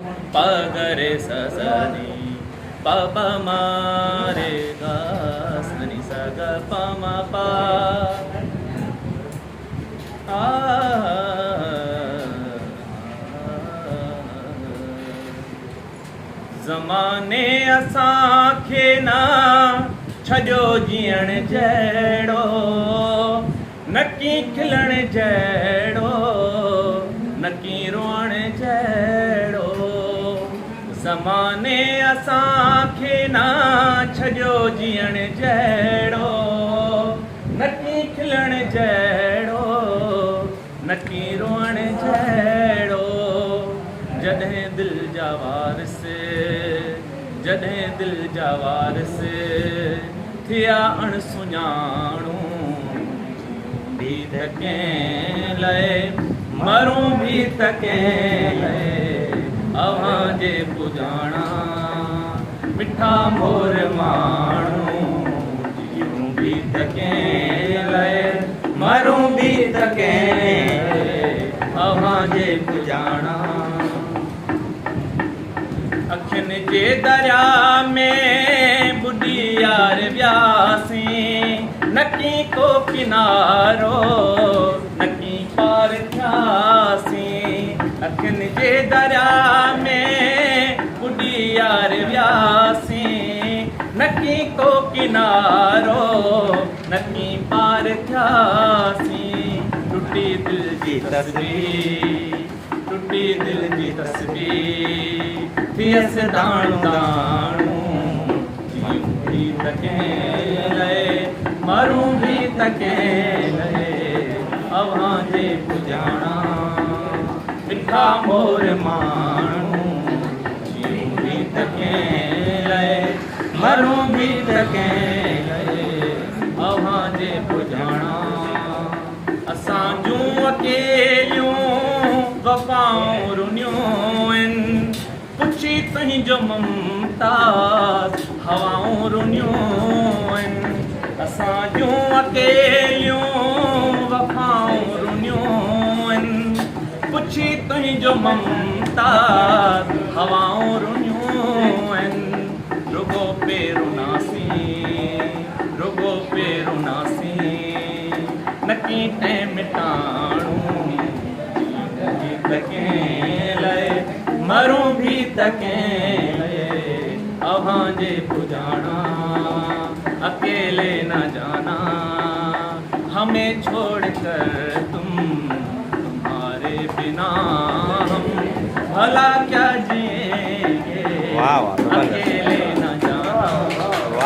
पगरे ससनी पप मारे गा सनि सग पम पा ज़माने असांखे ना छॾियो जीअण जहिड़ो नकी खिलण जहिड़ो नकी रोअण जहिड़ो ज़माने असांखे ना छॾियो जीअण जहिड़ो नकी खिलण जहिड़ो नकी रोअण जहिड़ो जॾहिं दिलि जा वारिस जॾहिं दिलि जा वारिस थिया अणसुञाणू भी त कंहिं लाइ मरूं भी त कंहिं लाइ अव्हां जे पुॼाणा मिठा मोर माण्हू जियूं भी त कंहिं लाइ मरूं भी त कंहिं लाइ अव्हां जे पुॼाणा अखियुनि जे दरिया में बुॾी यार वियासीं नकी को किनारो नकी पार थियासीं अखियुनि जे दरिया में बुॾी यार वियासीं नकी को किनारो नकी पार थियासीं टुटी दिल जी तस्वीर टुटी दिल जी तस्वीर थियस दाणू दाणू जियूं भी त कंहिं लाइ मरूं भी त कंहिं लाइ अव्हां जे पुॼाणा मिठा मोर माण्हू जियूं भी त कंहिं लाइ मरूं भी त कंहिं लाइ अव्हां जे पुॼाणा असां जूं अकेलियूं वफ़ाऊं रुनियूं आहिनि पुछी तुंहिंजो मुमताज़ हवाऊं रुनियूं आहिनि असां जूं अकेलियूं वफ़ाऊं रुनियूं आहिनि पुछी तुंहिंजो मुमताज़ हवाऊं रुनियूं आहिनि रुगो पेरुनासीं नकी टैम मिटाणू जी त कंहिं लाइ मरूं भी त कंहिं लाइ अव्हां जे पुॼाणा अकेले न जाना हमें छोड़ कर तुम्हारे बिना हम भला क्या जिएंगे अकेले